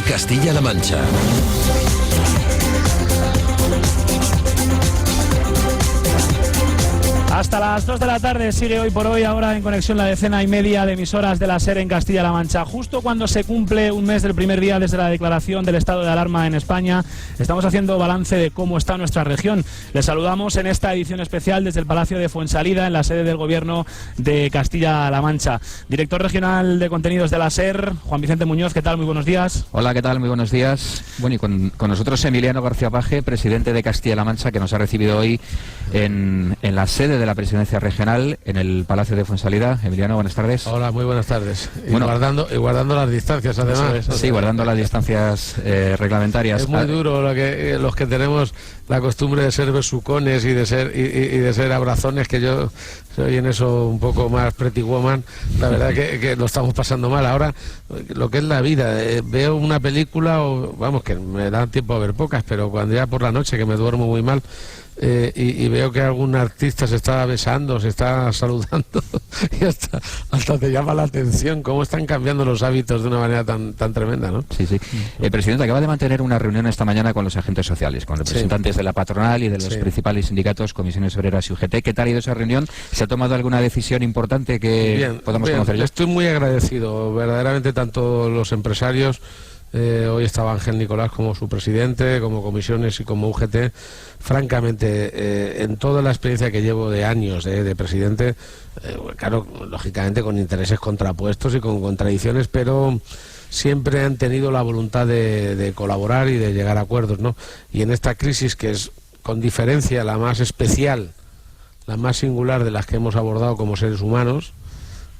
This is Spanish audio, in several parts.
Castilla-La Mancha. Hasta las 2 de la tarde sigue Hoy por Hoy, ahora en conexión la 1/10 de emisoras de la SER en Castilla-La Mancha. Justo cuando se cumple un mes del primer día desde la declaración del estado de alarma en España, estamos haciendo balance de cómo está nuestra región. Les saludamos en esta edición especial desde el Palacio de Fuensalida, en la sede del Gobierno de Castilla-La Mancha. Director regional de contenidos de la SER, Juan Vicente Muñoz, ¿qué tal? Muy buenos días. Hola, ¿qué tal? Muy buenos días. Bueno, y con nosotros Emiliano García Paje, presidente de Castilla-La Mancha, que nos ha recibido hoy en la sede de la presidencia regional en el Palacio de Fuensalida. Emiliano, buenas tardes. Hola, muy buenas tardes. Y bueno, guardando las distancias, además. Sí, guardando las distancias reglamentarias. Es muy duro los que tenemos la costumbre de ser besucones y de ser abrazones, que yo soy en eso un poco más pretty woman. La verdad que lo estamos pasando mal. Ahora, lo que es la vida, veo una película, o vamos, que me da tiempo a ver pocas, pero cuando ya por la noche, que me duermo muy mal, y veo que algún artista se está besando, se está saludando y hasta te llama la atención cómo están cambiando los hábitos de una manera tan tremenda, ¿no? Sí, sí. El presidente acaba de mantener una reunión esta mañana con los agentes sociales, con representantes de la patronal y de los principales sindicatos, comisiones obreras y UGT. ¿Qué tal ha ido esa reunión? ¿Se ha tomado alguna decisión importante que podamos conocer ya? Estoy muy agradecido, verdaderamente, tanto los empresarios. Hoy estaba Ángel Nicolás como su presidente, como comisiones y como UGT. Francamente, en toda la experiencia que llevo de años de presidente, claro, lógicamente con intereses contrapuestos y con contradicciones, pero siempre han tenido la voluntad de colaborar y de llegar a acuerdos, ¿no? Y en esta crisis, que es con diferencia la más especial, la más singular de las que hemos abordado como seres humanos,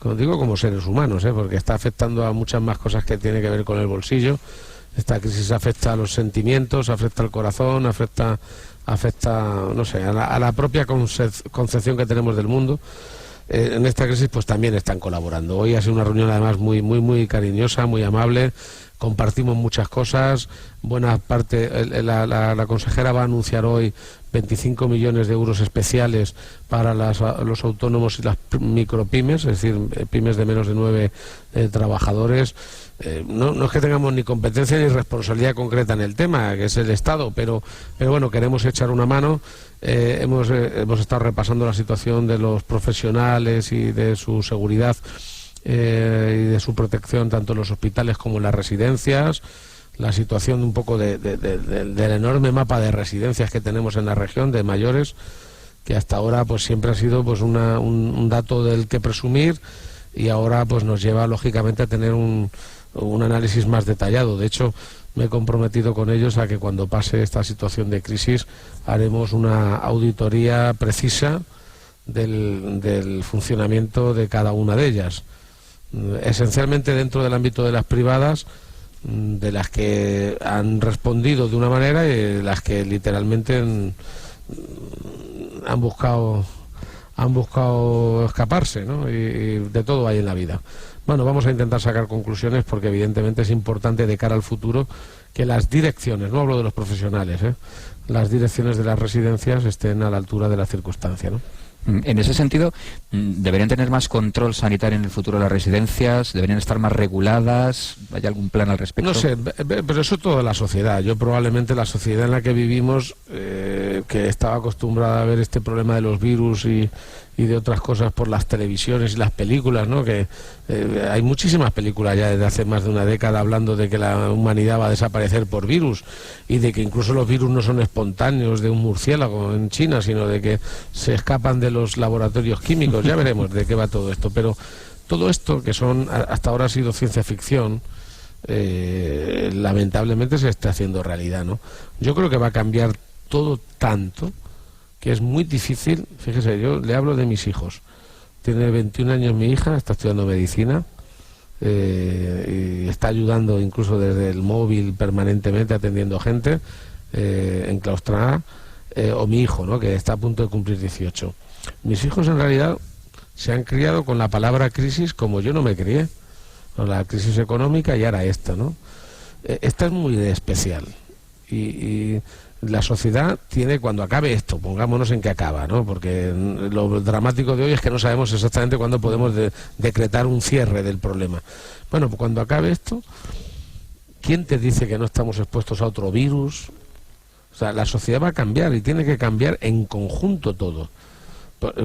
como digo, como seres humanos, porque está afectando a muchas más cosas que tiene que ver con el bolsillo. Esta crisis afecta a los sentimientos, afecta al corazón, afecta no sé, a la propia concepción que tenemos del mundo. En esta crisis pues también están colaborando. Hoy ha sido una reunión además muy cariñosa, muy amable. Compartimos muchas cosas. Buena parte, la consejera va a anunciar hoy 25 millones de euros especiales para los autónomos y las micropymes, es decir, pymes de menos de 9 trabajadores. No es que tengamos ni competencia ni responsabilidad concreta en el tema, que es el Estado, pero bueno, queremos echar una mano. Hemos estado repasando la situación de los profesionales y de su seguridad y de su protección tanto en los hospitales como en las residencias, la situación un poco del enorme mapa de residencias que tenemos en la región de mayores, que hasta ahora pues siempre ha sido pues un dato del que presumir, y ahora pues nos lleva lógicamente a tener un análisis más detallado. De hecho, me he comprometido con ellos a que cuando pase esta situación de crisis haremos una auditoría precisa del funcionamiento de cada una de ellas, esencialmente dentro del ámbito de las privadas, de las que han respondido de una manera y las que literalmente han buscado escaparse, ¿no? Y de todo hay en la vida. Bueno, vamos a intentar sacar conclusiones, porque evidentemente es importante de cara al futuro que las direcciones, no hablo de los profesionales, las direcciones de las residencias estén a la altura de la circunstancia, ¿no? En ese sentido, ¿deberían tener más control sanitario en el futuro las residencias? ¿Deberían estar más reguladas? ¿Hay algún plan al respecto? No sé, pero eso toda la sociedad. Yo probablemente la sociedad en la que vivimos, que estaba acostumbrada a ver este problema de los virus y de otras cosas por las televisiones y las películas, ¿no? Que hay muchísimas películas ya desde hace más de una década hablando de que la humanidad va a desaparecer por virus, y de que incluso los virus no son espontáneos de un murciélago en China, sino de que se escapan de los laboratorios químicos. Ya veremos de qué va todo esto, pero todo esto, que hasta ahora ha sido ciencia ficción, lamentablemente se está haciendo realidad, ¿no? Yo creo que va a cambiar todo tanto que es muy difícil. Fíjese, yo le hablo de mis hijos. Tiene 21 años mi hija, está estudiando medicina, y está ayudando incluso desde el móvil permanentemente, atendiendo gente enclaustrada, o mi hijo, ¿no?, que está a punto de cumplir 18. Mis hijos en realidad se han criado con la palabra crisis como yo no me crié, con la crisis económica y ahora esta, ¿no? Esta es muy especial, y la sociedad tiene, cuando acabe esto, pongámonos en que acaba, ¿no? Porque lo dramático de hoy es que no sabemos exactamente cuándo podemos decretar un cierre del problema. Bueno, pues cuando acabe esto, ¿quién te dice que no estamos expuestos a otro virus? O sea, la sociedad va a cambiar y tiene que cambiar en conjunto todo.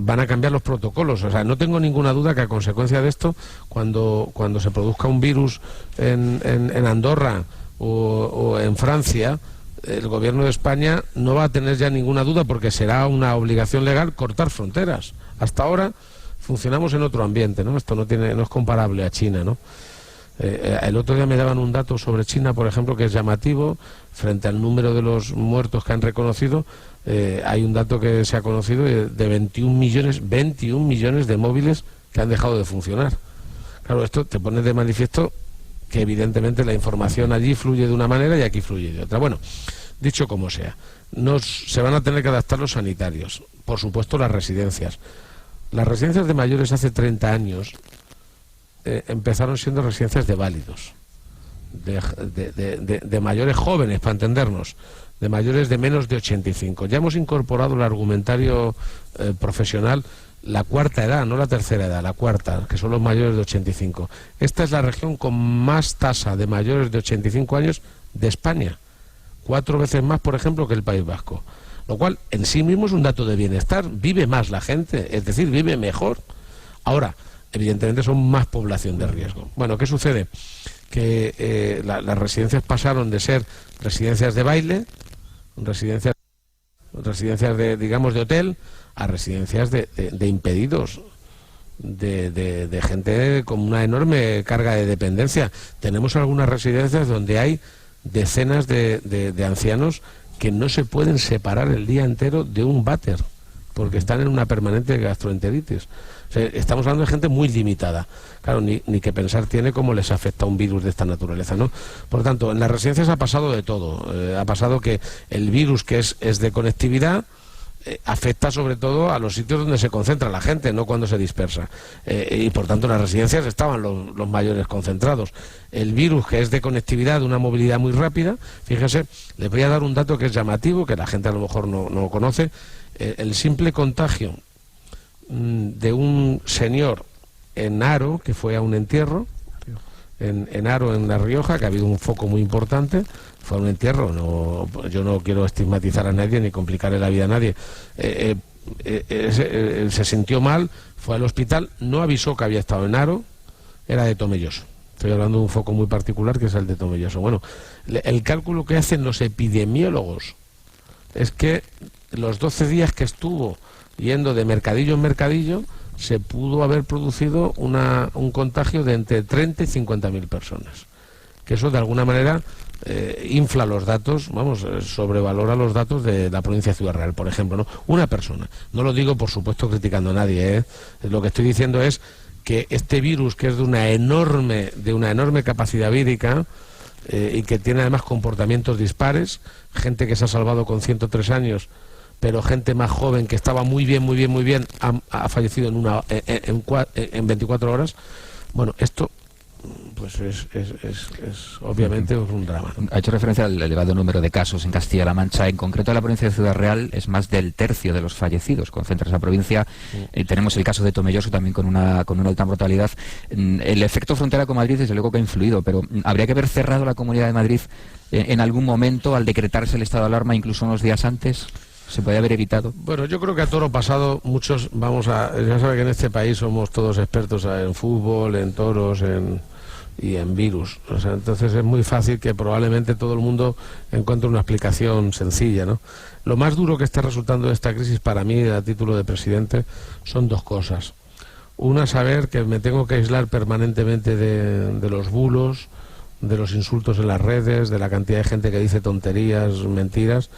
Van a cambiar los protocolos. O sea, no tengo ninguna duda que a consecuencia de esto, cuando se produzca un virus en Andorra o en Francia, el gobierno de España no va a tener ya ninguna duda, porque será una obligación legal cortar fronteras. Hasta ahora funcionamos en otro ambiente, ¿no? Esto no es comparable a China, ¿no? El otro día me daban un dato sobre China, por ejemplo, que es llamativo. Frente al número de los muertos que han reconocido, hay un dato que se ha conocido de 21 millones de móviles que han dejado de funcionar. Claro, esto te pone de manifiesto que evidentemente la información allí fluye de una manera y aquí fluye de otra. Bueno, dicho como sea, se van a tener que adaptar los sanitarios, por supuesto las residencias. Las residencias de mayores hace 30 años empezaron siendo residencias de válidos, de mayores jóvenes, para entendernos, de mayores de menos de 85. Ya hemos incorporado el argumentario profesional, la cuarta edad, no la tercera edad, la cuarta, que son los mayores de 85. Esta es la región con más tasa de mayores de 85 años de España, 4 veces más, por ejemplo, que el País Vasco, lo cual en sí mismo es un dato de bienestar. Vive más la gente, es decir, vive mejor. Ahora, evidentemente son más población de riesgo. Bueno, ¿qué sucede? Que las residencias pasaron de ser residencias de baile, residencias de, digamos, de hotel, a residencias de impedidos, de gente con una enorme carga de dependencia. Tenemos algunas residencias donde hay decenas de ancianos que no se pueden separar el día entero de un váter, porque están en una permanente gastroenteritis. O sea, estamos hablando de gente muy limitada. Claro, ni que pensar tiene cómo les afecta un virus de esta naturaleza, ¿no? Por tanto, en las residencias ha pasado de todo. Ha pasado que el virus, que es de conectividad, afecta sobre todo a los sitios donde se concentra la gente, no cuando se dispersa. Y por tanto, en las residencias estaban los mayores concentrados. El virus, que es de conectividad, de una movilidad muy rápida, fíjese, les voy a dar un dato que es llamativo, que la gente a lo mejor no conoce. El simple contagio de un señor en Haro, que fue a un entierro en Haro, en La Rioja, que ha habido un foco muy importante, fue a un entierro. Yo no quiero estigmatizar a nadie ni complicarle la vida a nadie. Se sintió mal, fue al hospital, no avisó que había estado en Haro, era de Tomelloso. Estoy hablando de un foco muy particular, que es el de Tomelloso. Bueno, el cálculo que hacen los epidemiólogos es que los 12 días que estuvo yendo de mercadillo en mercadillo, se pudo haber producido un contagio de entre 30 y 50.000 personas. Que eso de alguna manera infla los datos, sobrevalora los datos de la provincia de Ciudad Real, por ejemplo, ¿no? Una persona. No lo digo, por supuesto, criticando a nadie, Lo que estoy diciendo es que este virus, que es de una enorme capacidad vírica, y que tiene además comportamientos dispares, gente que se ha salvado con 103 años, pero gente más joven que estaba muy bien, ha fallecido en 24 horas. Bueno, esto pues es obviamente un drama, ¿no? Ha hecho referencia al elevado número de casos en Castilla-La Mancha. En concreto, en la provincia de Ciudad Real es más del tercio de los fallecidos. Concentra esa provincia. Tenemos el caso de Tomelloso también con una alta mortalidad. El efecto frontera con Madrid desde luego que ha influido, pero habría que haber cerrado la Comunidad de Madrid en algún momento al decretarse el estado de alarma, incluso unos días antes. ¿Se puede haber evitado? Bueno, yo creo que a toro pasado muchos ya sabe que en este país somos todos expertos en fútbol, en toros, y en virus. O sea, entonces es muy fácil que probablemente todo el mundo encuentre una explicación sencilla, ¿no? Lo más duro que está resultando de esta crisis para mí, a título de presidente, son dos cosas. Una, saber que me tengo que aislar permanentemente de los bulos, de los insultos en las redes, de la cantidad de gente que dice tonterías, mentiras,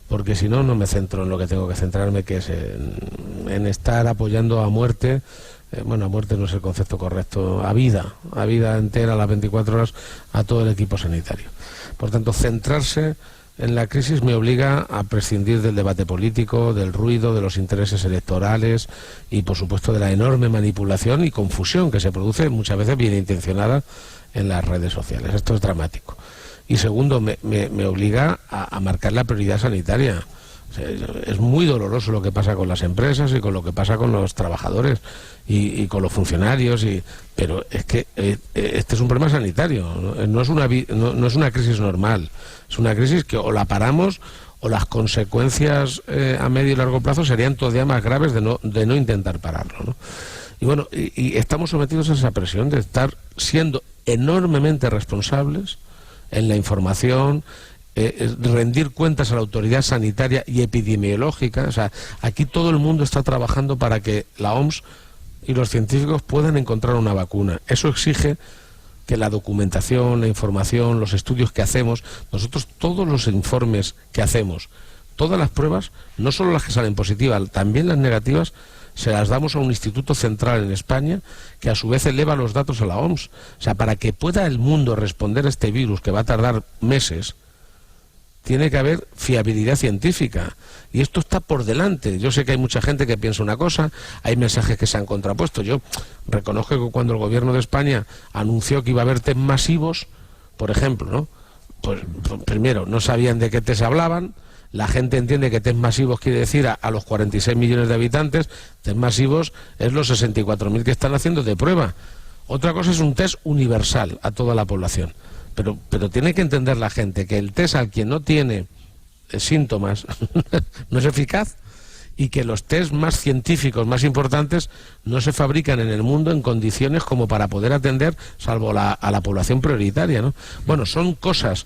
porque si no, no me centro en lo que tengo que centrarme, que es en estar apoyando a muerte. Bueno, a muerte no es el concepto correcto, a vida entera, a las 24 horas, a todo el equipo sanitario. Por tanto, centrarse en la crisis me obliga a prescindir del debate político, del ruido, de los intereses electorales y, por supuesto, de la enorme manipulación y confusión que se produce, muchas veces bien intencionada, en las redes sociales. Esto es dramático. Y segundo, me obliga a marcar la prioridad sanitaria. Es muy doloroso lo que pasa con las empresas y con lo que pasa con los trabajadores y con los funcionarios, pero es que este es un problema sanitario, no es una crisis normal, es una crisis que o la paramos o las consecuencias a medio y largo plazo serían todavía más graves de no intentar pararlo, ¿no? Y bueno, y estamos sometidos a esa presión de estar siendo enormemente responsables en la información, rendir cuentas a la autoridad sanitaria y epidemiológica. O sea, aquí todo el mundo está trabajando para que la OMS y los científicos puedan encontrar una vacuna. Eso exige que la documentación, la información, los estudios que hacemos, nosotros todos los informes que hacemos, todas las pruebas, no solo las que salen positivas, también las negativas, se las damos a un instituto central en España que a su vez eleva los datos a la OMS. O sea, para que pueda el mundo responder a este virus, que va a tardar meses, tiene que haber fiabilidad científica. Y esto está por delante. Yo sé que hay mucha gente que piensa una cosa, hay mensajes que se han contrapuesto. Yo reconozco que cuando el gobierno de España anunció que iba a haber test masivos, por ejemplo, ¿no? Pues primero, no sabían de qué test hablaban. La gente entiende que test masivos quiere decir a los 46 millones de habitantes, test masivos es los 64.000 que están haciendo de prueba. Otra cosa es un test universal a toda la población. Pero tiene que entender la gente que el test al quien no tiene síntomas no es eficaz, y que los test más científicos, más importantes, no se fabrican en el mundo en condiciones como para poder atender, salvo a la población prioritaria, ¿no? Bueno, son cosas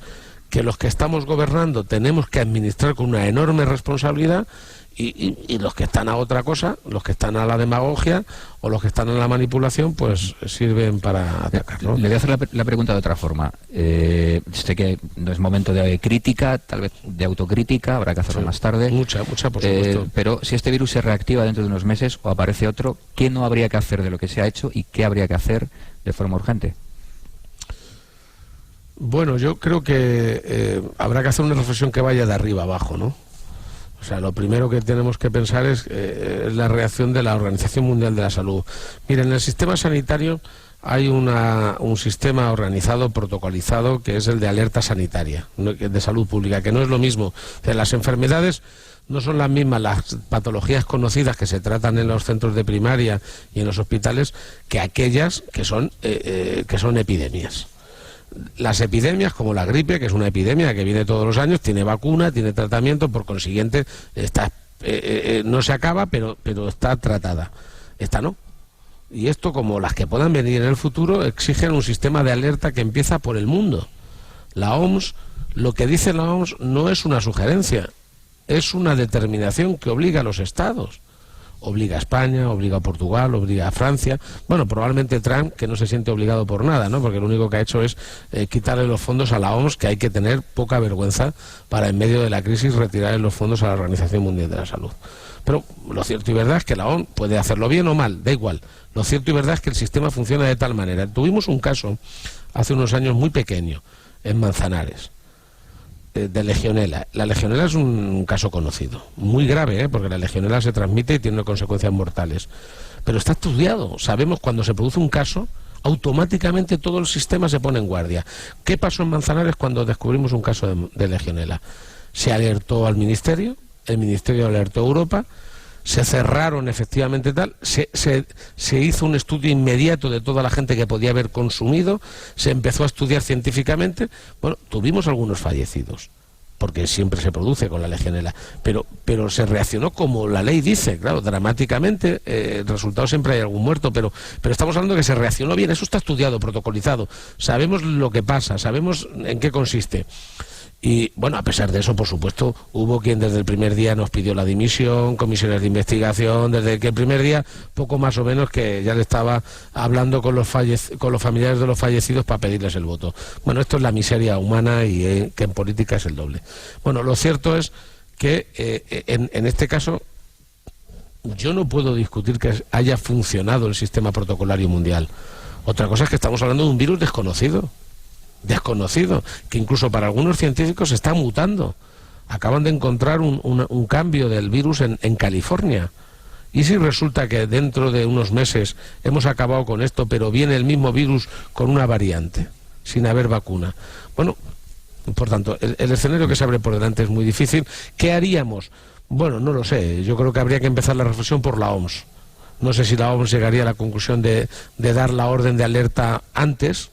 que los que estamos gobernando tenemos que administrar con una enorme responsabilidad, y los que están a otra cosa, los que están a la demagogia o los que están a la manipulación, pues sirven para atacar, ¿no? Le voy a hacer la pregunta de otra forma. Sé que no es momento de crítica, tal vez de autocrítica, habrá que hacerlo más tarde. Mucha, por supuesto. Pero si este virus se reactiva dentro de unos meses o aparece otro, ¿qué no habría que hacer de lo que se ha hecho y qué habría que hacer de forma urgente? Bueno, yo creo que habrá que hacer una reflexión que vaya de arriba abajo, ¿no? O sea, lo primero que tenemos que pensar es la reacción de la Organización Mundial de la Salud. Miren, en el sistema sanitario hay un sistema organizado, protocolizado, que es el de alerta sanitaria, de salud pública, que no es lo mismo. O sea, las enfermedades no son las mismas, las patologías conocidas que se tratan en los centros de primaria y en los hospitales, que aquellas que son epidemias. Las epidemias, como la gripe, que es una epidemia que viene todos los años, tiene vacuna, tiene tratamiento, por consiguiente no se acaba, pero está tratada. Esta no. Y esto, como las que puedan venir en el futuro, exigen un sistema de alerta que empieza por el mundo. La OMS, lo que dice la OMS no es una sugerencia, es una determinación que obliga a los estados. Obliga a España, obliga a Portugal, obliga a Francia. Bueno, probablemente Trump, que no se siente obligado por nada, ¿no? Porque lo único que ha hecho es quitarle los fondos a la OMS, que hay que tener poca vergüenza para, en medio de la crisis, retirarle los fondos a la Organización Mundial de la Salud. Pero lo cierto y verdad es que la OMS puede hacerlo bien o mal, da igual. Lo cierto y verdad es que el sistema funciona de tal manera. Tuvimos un caso hace unos años muy pequeño, en Manzanares, de legionela. La legionela es un caso conocido, muy grave, porque la legionela se transmite y tiene consecuencias mortales, pero está estudiado. Sabemos cuando se produce un caso, automáticamente todo el sistema se pone en guardia. ¿Qué pasó en Manzanares cuando descubrimos un caso de legionela? Se alertó al ministerio, el ministerio alertó a Europa, se cerraron efectivamente se hizo un estudio inmediato de toda la gente que podía haber consumido, se empezó a estudiar científicamente. Bueno, tuvimos algunos fallecidos, porque siempre se produce con la legionela, pero se reaccionó como la ley dice, claro, dramáticamente. El resultado siempre hay algún muerto, pero estamos hablando de que se reaccionó bien. Eso está estudiado, protocolizado, sabemos lo que pasa, sabemos en qué consiste. Y bueno, a pesar de eso, por supuesto, hubo quien desde el primer día nos pidió la dimisión, comisiones de investigación, desde que el primer día, poco más o menos, que ya le estaba hablando con los familiares de los fallecidos para pedirles el voto. Bueno, esto es la miseria humana, y que en política es el doble. Bueno, lo cierto es que en este caso yo no puedo discutir que haya funcionado el sistema protocolario mundial. Otra cosa es que estamos hablando de un virus desconocido, que incluso para algunos científicos está mutando. Acaban de encontrar un cambio del virus en California. ¿Y si resulta que dentro de unos meses hemos acabado con esto, pero viene el mismo virus con una variante, sin haber vacuna? Bueno, por tanto, el escenario que se abre por delante es muy difícil. ¿Qué haríamos? Bueno, no lo sé. Yo creo que habría que empezar la reflexión por la OMS. No sé si la OMS llegaría a la conclusión de dar la orden de alerta antes,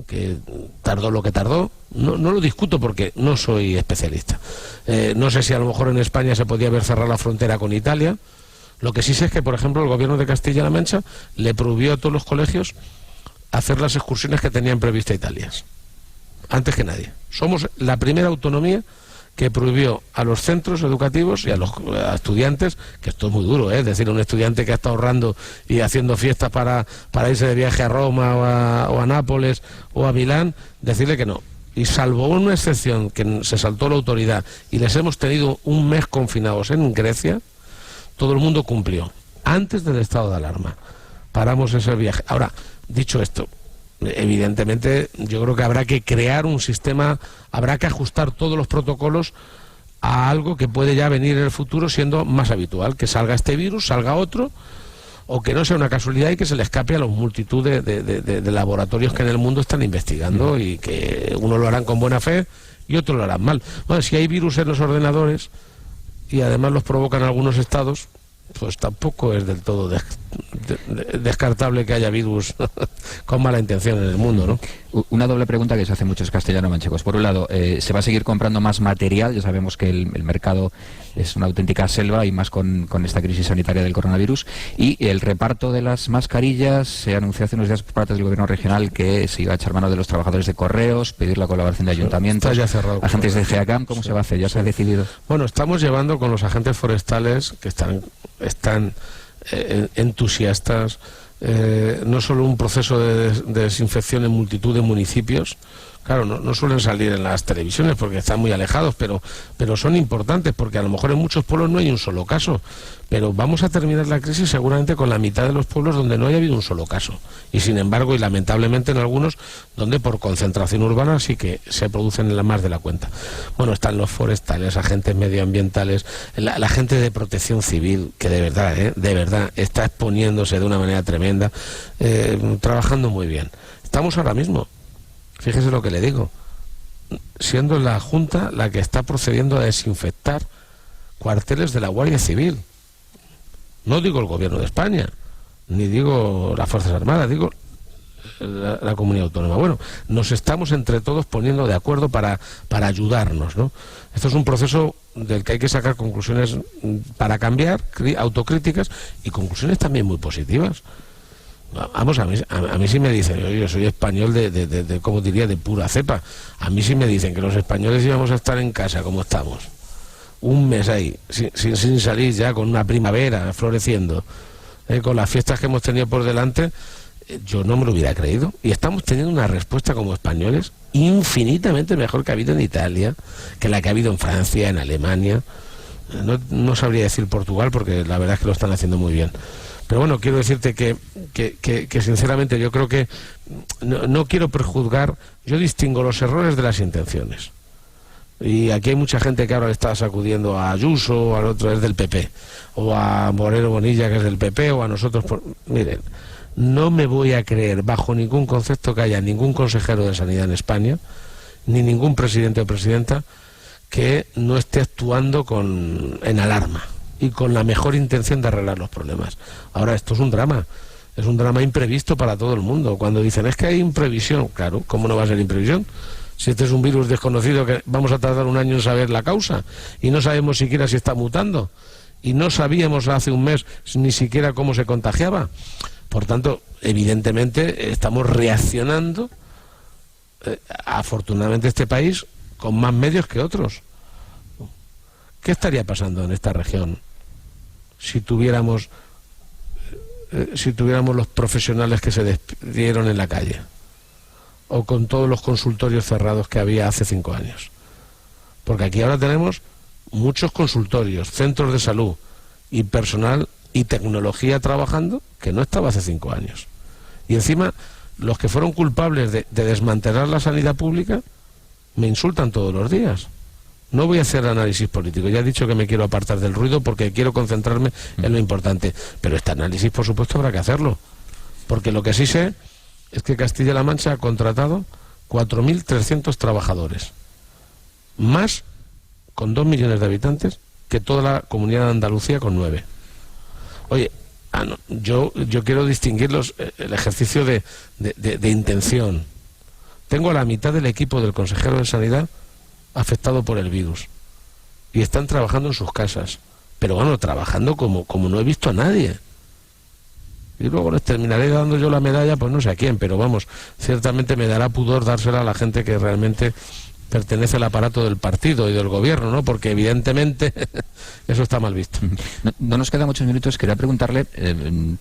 que tardó lo que tardó. No lo discuto porque no soy especialista. No sé si a lo mejor en España se podía haber cerrado la frontera con Italia. Lo que sí sé es que, por ejemplo, el gobierno de Castilla-La Mancha le prohibió a todos los colegios hacer las excursiones que tenían prevista Italia, antes que nadie. Somos la primera autonomía que prohibió a los centros educativos y a los estudiantes, que esto es muy duro, es decir, un estudiante que está ahorrando y haciendo fiestas para irse de viaje a Roma o a Nápoles o a Milán, decirle que no. Y salvo una excepción que se saltó la autoridad y les hemos tenido un mes confinados en Grecia, todo el mundo cumplió. Antes del estado de alarma paramos ese viaje. Ahora, dicho esto, evidentemente yo creo que habrá que crear un sistema, habrá que ajustar todos los protocolos a algo que puede ya venir en el futuro siendo más habitual, que salga este virus, salga otro, o que no sea una casualidad y que se le escape a la multitud de laboratorios que en el mundo están investigando y que unos lo harán con buena fe y otros lo harán mal. Bueno, si hay virus en los ordenadores y además los provocan algunos estados, pues tampoco es del todo descartable que haya virus con mala intención en el mundo, ¿no? Una doble pregunta que se hace muchos castellano-manchegos. Por un lado, ¿se va a seguir comprando más material? Ya sabemos que el mercado es una auténtica selva y más con esta crisis sanitaria del coronavirus. Y el reparto de las mascarillas, se anunció hace unos días por parte del gobierno regional que se iba a echar mano de los trabajadores de correos, pedir la colaboración de ayuntamientos, está ya cerrado, agentes de GEACAM. ¿Cómo se va a hacer? ¿Ya se ha decidido? Bueno, estamos llevando con los agentes forestales que están entusiastas, no solo un proceso de desinfección en multitud de municipios. Claro, no suelen salir en las televisiones porque están muy alejados, pero son importantes porque a lo mejor en muchos pueblos no hay un solo caso, pero vamos a terminar la crisis seguramente con la mitad de los pueblos donde no haya habido un solo caso, y sin embargo, y lamentablemente en algunos donde por concentración urbana sí que se producen más de la cuenta. Bueno, están los forestales, agentes medioambientales, la gente de protección civil, que de verdad está exponiéndose de una manera tremenda, trabajando muy bien. Estamos ahora mismo, fíjese lo que le digo, siendo la Junta la que está procediendo a desinfectar cuarteles de la Guardia Civil. No digo el Gobierno de España, ni digo las Fuerzas Armadas, digo la comunidad autónoma. Bueno, nos estamos entre todos poniendo de acuerdo para ayudarnos, ¿no? Esto es un proceso del que hay que sacar conclusiones para cambiar, autocríticas y conclusiones también muy positivas. Vamos, a mí sí me dicen, yo soy español como diría, de pura cepa. A mí sí me dicen que los españoles íbamos a estar en casa como estamos, un mes ahí, sin salir ya, con una primavera floreciendo, con las fiestas que hemos tenido por delante, yo no me lo hubiera creído. Y estamos teniendo una respuesta como españoles infinitamente mejor que ha habido en Italia, que la que ha habido en Francia, en Alemania. No sabría decir Portugal porque la verdad es que lo están haciendo muy bien. Pero bueno, quiero decirte que sinceramente yo creo que no quiero prejuzgar, yo distingo los errores de las intenciones. Y aquí hay mucha gente que ahora le está sacudiendo a Ayuso, o al otro es del PP, o a Moreno Bonilla que es del PP, o a nosotros. Miren, no me voy a creer bajo ningún concepto que haya ningún consejero de Sanidad en España, ni ningún presidente o presidenta que no esté actuando en alarma y con la mejor intención de arreglar los problemas. Ahora, esto es un drama imprevisto para todo el mundo. Cuando dicen, es que hay imprevisión, claro, ¿cómo no va a ser imprevisión? Si este es un virus desconocido que vamos a tardar un año en saber la causa y no sabemos siquiera si está mutando y no sabíamos hace un mes ni siquiera cómo se contagiaba. Por tanto, evidentemente estamos reaccionando, afortunadamente este país, con más medios que otros. ¿Qué estaría pasando en esta región si tuviéramos los profesionales que se despidieron en la calle? O con todos los consultorios cerrados que había hace 5 años. Porque aquí ahora tenemos muchos consultorios, centros de salud y personal y tecnología trabajando que no estaba hace 5 años. Y encima, los que fueron culpables de desmantelar la sanidad pública me insultan todos los días. No voy a hacer análisis político, ya he dicho que me quiero apartar del ruido porque quiero concentrarme en lo importante. Pero este análisis, por supuesto, habrá que hacerlo. Porque lo que sí sé es que Castilla-La Mancha ha contratado 4.300 trabajadores, más, con 2 millones de habitantes, que toda la Comunidad de Andalucía con 9. Oye, no, yo quiero distinguir el ejercicio de intención. Tengo a la mitad del equipo del consejero de Sanidad afectado por el virus y están trabajando en sus casas, pero bueno, trabajando como no he visto a nadie. Y luego les terminaré dando yo la medalla, pues no sé a quién, pero vamos, ciertamente me dará pudor dársela a la gente que realmente pertenece al aparato del partido y del gobierno, ¿no? Porque evidentemente eso está mal visto. No nos quedan muchos minutos. Quería preguntarle,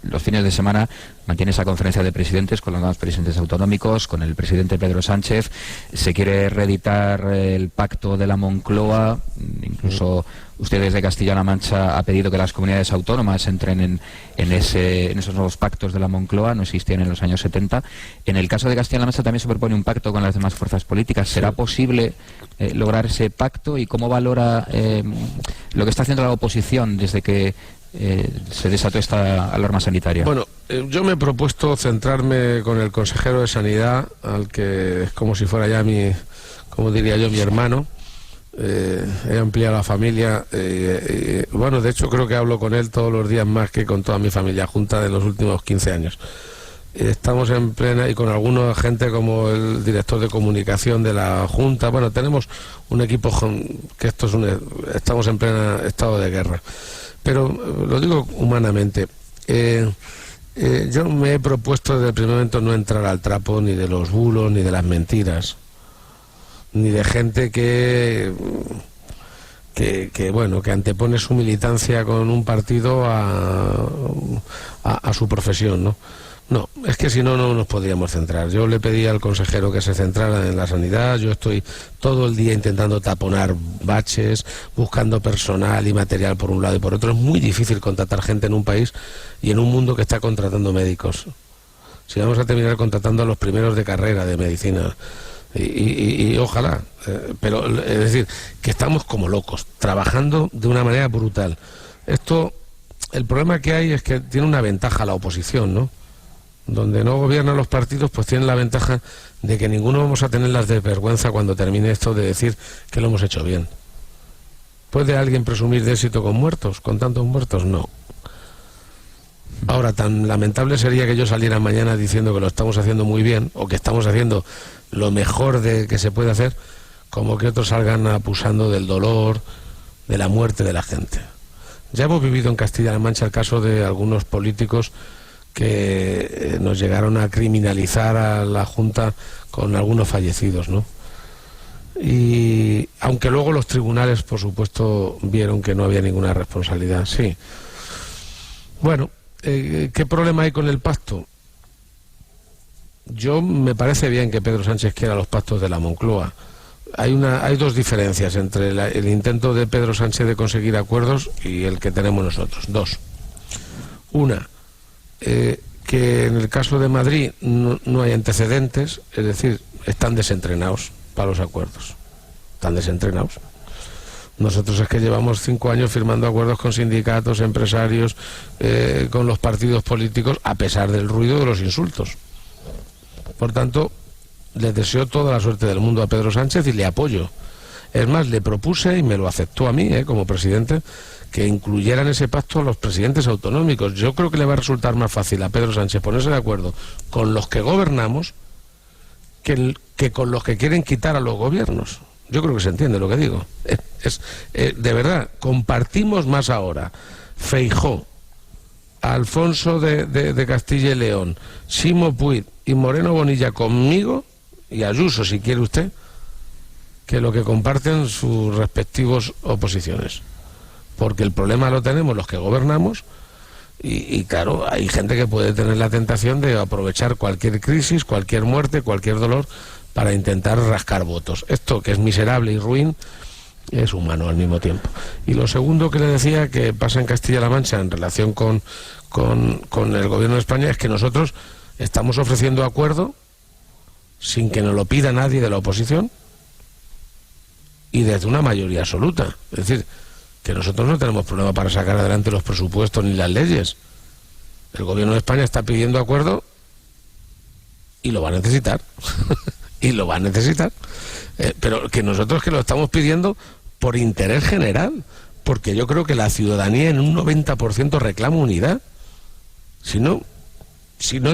los fines de semana mantiene esa conferencia de presidentes con los nuevos presidentes autonómicos, con el presidente Pedro Sánchez. Se quiere reeditar el pacto de la Moncloa, incluso usted desde Castilla-La Mancha ha pedido que las comunidades autónomas entren en esos nuevos pactos de la Moncloa, no existían en los años 70. En el caso de Castilla-La Mancha también se propone un pacto con las demás fuerzas políticas. ¿Será posible lograr ese pacto? ¿Y cómo valora lo que está haciendo la oposición desde que se desató esta alarma sanitaria? Bueno, yo me he propuesto centrarme con el consejero de Sanidad, al que es como si fuera ya como diría yo, mi hermano. He ampliado la familia, bueno, de hecho creo que hablo con él todos los días más que con toda mi familia junta de los últimos 15 años. Estamos en plena, y con alguna gente como el director de comunicación de la Junta, bueno, tenemos un equipo que estamos en pleno estado de guerra. Pero lo digo humanamente, yo me he propuesto desde el primer momento no entrar al trapo ni de los bulos ni de las mentiras, ni de gente que antepone su militancia con un partido a su profesión, ¿no? No, es que si no, no nos podríamos centrar. Yo le pedí al consejero que se centrara en la sanidad. Yo estoy todo el día intentando taponar baches, buscando personal y material por un lado y por otro. Es muy difícil contratar gente en un país y en un mundo que está contratando médicos. Si vamos a terminar contratando a los primeros de carrera de medicina, y ojalá, pero es decir, que estamos como locos, trabajando de una manera brutal. El problema que hay es que tiene una ventaja la oposición, ¿no? Donde no gobiernan los partidos, pues tienen la ventaja de que ninguno vamos a tener la desvergüenza cuando termine esto de decir que lo hemos hecho bien. ¿Puede alguien presumir de éxito con muertos, con tantos muertos? No. Ahora, tan lamentable sería que yo saliera mañana diciendo que lo estamos haciendo muy bien, o que estamos haciendo lo mejor que se puede hacer, como que otros salgan acusando del dolor, de la muerte de la gente. Ya hemos vivido en Castilla-La Mancha el caso de algunos políticos que nos llegaron a criminalizar a la Junta con algunos fallecidos, ¿no? Y aunque luego los tribunales, por supuesto, vieron que no había ninguna responsabilidad, sí. Bueno, ¿qué problema hay con el pacto? Me parece bien que Pedro Sánchez quiera los pactos de la Moncloa. Hay dos diferencias entre el intento de Pedro Sánchez de conseguir acuerdos y el que tenemos nosotros. Dos. Una, que en el caso de Madrid no hay antecedentes, es decir, están desentrenados para los acuerdos. Están desentrenados. Nosotros es que llevamos 5 años firmando acuerdos con sindicatos, empresarios, con los partidos políticos, a pesar del ruido de los insultos. Por tanto, le deseo toda la suerte del mundo a Pedro Sánchez y le apoyo. Es más, le propuse, y me lo aceptó a mí, como presidente, que incluyeran ese pacto a los presidentes autonómicos. Yo creo que le va a resultar más fácil a Pedro Sánchez ponerse de acuerdo con los que gobernamos que con los que quieren quitar a los gobiernos. Yo creo que se entiende lo que digo. De verdad, compartimos más ahora Feijóo, Alfonso de Castilla y León, Ximo Puig y Moreno Bonilla conmigo, y Ayuso si quiere usted, que lo que comparten sus respectivos oposiciones. Porque el problema lo tenemos los que gobernamos y claro, hay gente que puede tener la tentación de aprovechar cualquier crisis, cualquier muerte, cualquier dolor para intentar rascar votos. Esto, que es miserable y ruin, es humano al mismo tiempo. Y lo segundo que le decía que pasa en Castilla-La Mancha en relación con el gobierno de España es que nosotros estamos ofreciendo acuerdo sin que nos lo pida nadie de la oposición y desde una mayoría absoluta. Es decir, que nosotros no tenemos problema para sacar adelante los presupuestos ni las leyes. El gobierno de España está pidiendo acuerdo y lo va a necesitar. Y lo va a necesitar. Pero que nosotros que lo estamos pidiendo por interés general, porque yo creo que la ciudadanía en un 90% reclama unidad. Si no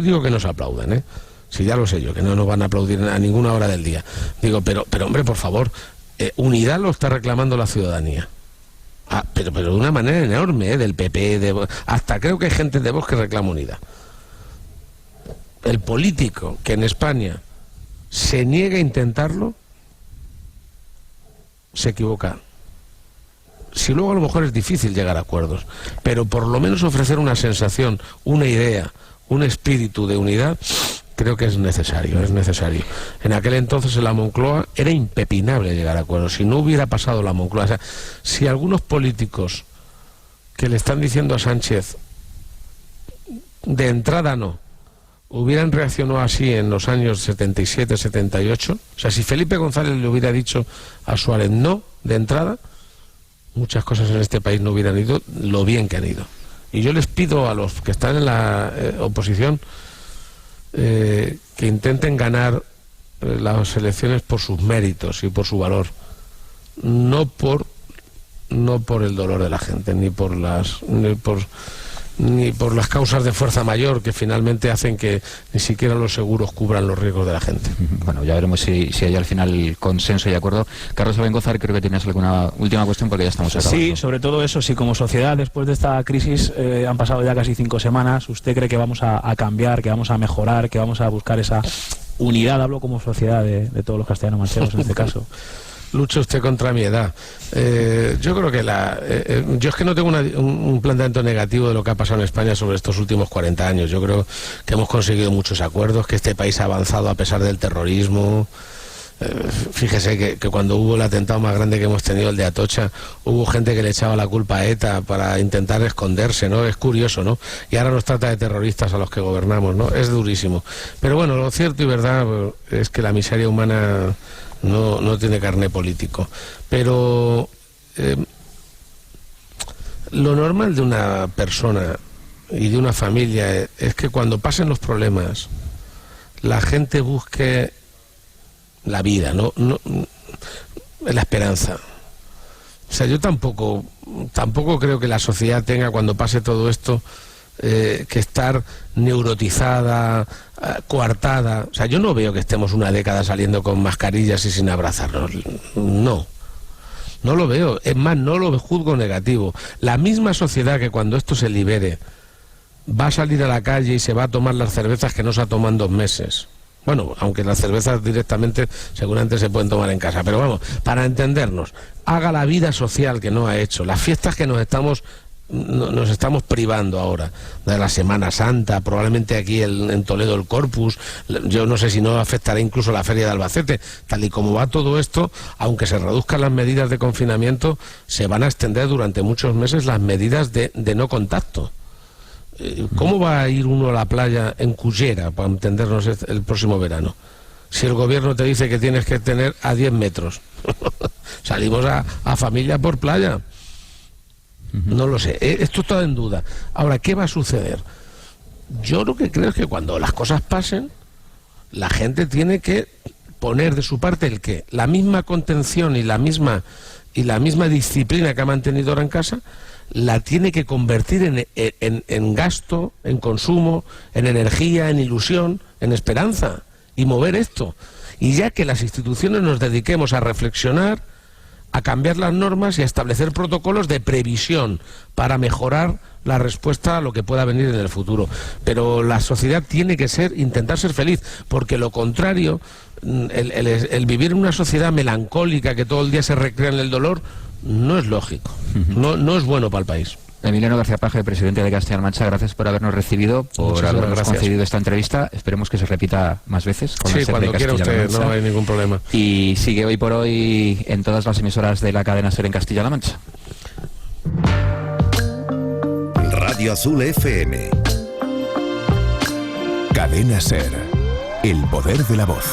digo que nos aplaudan, ¿eh? Si ya lo sé yo, que no nos van a aplaudir a ninguna hora del día. Digo, pero hombre, por favor, unidad lo está reclamando la ciudadanía. Pero de una manera enorme, del PP, hasta creo que hay gente de Vox que reclama unidad. El político que en España se niega a intentarlo, se equivoca. Si luego a lo mejor es difícil llegar a acuerdos, pero por lo menos ofrecer una sensación, una idea, un espíritu de unidad, creo que es necesario. En aquel entonces en la Moncloa era impepinable llegar a acuerdos. Si no hubiera pasado la Moncloa, o sea, si algunos políticos que le están diciendo a Sánchez, de entrada no, hubieran reaccionado así en los años 77, 78, o sea, si Felipe González le hubiera dicho a Suárez no, de entrada, muchas cosas en este país no hubieran ido lo bien que han ido. Y yo les pido a los que están en la oposición que intenten ganar las elecciones por sus méritos y por su valor, no por el dolor de la gente, ni por las causas de fuerza mayor que finalmente hacen que ni siquiera los seguros cubran los riesgos de la gente. Bueno, ya veremos si hay al final consenso y acuerdo. Carlos Abengózar, creo que tienes alguna última cuestión porque ya estamos acabando. Sí, sobre todo eso, si como sociedad después de esta crisis han pasado ya casi 5 semanas, ¿usted cree que vamos a cambiar, que vamos a mejorar, que vamos a buscar esa unidad? Hablo como sociedad de todos los castellano-manchegos en este caso. Lucha usted contra mi edad. Yo creo que yo es que no tengo un planteamiento negativo de lo que ha pasado en España sobre estos últimos 40 años. Yo creo que hemos conseguido muchos acuerdos, que este país ha avanzado a pesar del terrorismo. Fíjese que cuando hubo el atentado más grande que hemos tenido, el de Atocha, hubo gente que le echaba la culpa a ETA para intentar esconderse, ¿no? Es curioso, ¿no? Y ahora nos trata de terroristas a los que gobernamos, ¿no? Es durísimo. Pero bueno, lo cierto y verdad es que la miseria humana no tiene carné político. Pero lo normal de una persona y de una familia es que cuando pasen los problemas la gente busque la vida, no la esperanza. O sea, yo tampoco creo que la sociedad tenga, cuando pase todo esto, que estar neurotizada, coartada. O sea, yo no veo que estemos una década saliendo con mascarillas y sin abrazarnos. No lo veo. Es más, no lo juzgo negativo. La misma sociedad que cuando esto se libere va a salir a la calle y se va a tomar las cervezas que no se ha tomado en 2 meses. Bueno, aunque las cervezas directamente seguramente se pueden tomar en casa, pero vamos, para entendernos, haga la vida social que no ha hecho, las fiestas que nos estamos privando ahora, de la Semana Santa, probablemente aquí en Toledo el Corpus, yo no sé si no afectará incluso la Feria de Albacete. Tal y como va todo esto, aunque se reduzcan las medidas de confinamiento, se van a extender durante muchos meses las medidas de no contacto. ¿Cómo va a ir uno a la playa en Cullera, para entendernos, el próximo verano? Si el gobierno te dice que tienes que tener a 10 metros. Salimos a familia por playa. No lo sé, esto está en duda. Ahora, ¿qué va a suceder? Yo lo que creo es que cuando las cosas pasen, la gente tiene que poner de su parte el qué. La misma contención y la misma disciplina que ha mantenido ahora en casa, la tiene que convertir en gasto, en consumo, en energía, en ilusión, en esperanza, y mover esto. Y ya que las instituciones nos dediquemos a reflexionar, a cambiar las normas y a establecer protocolos de previsión para mejorar la respuesta a lo que pueda venir en el futuro. Pero la sociedad tiene que intentar ser feliz, porque lo contrario, el vivir en una sociedad melancólica que todo el día se recrea en el dolor, no es lógico, no es bueno para el país. Emiliano García Paje, presidente de Castilla-La Mancha, gracias por habernos recibido, por habernos concedido esta entrevista. Esperemos que se repita más veces con la SER de Castilla-La Mancha. Usted, no hay ningún problema. Y sigue hoy por hoy en todas las emisoras de la cadena SER en Castilla-La Mancha. Radio Azul FM. Cadena SER. El poder de la voz.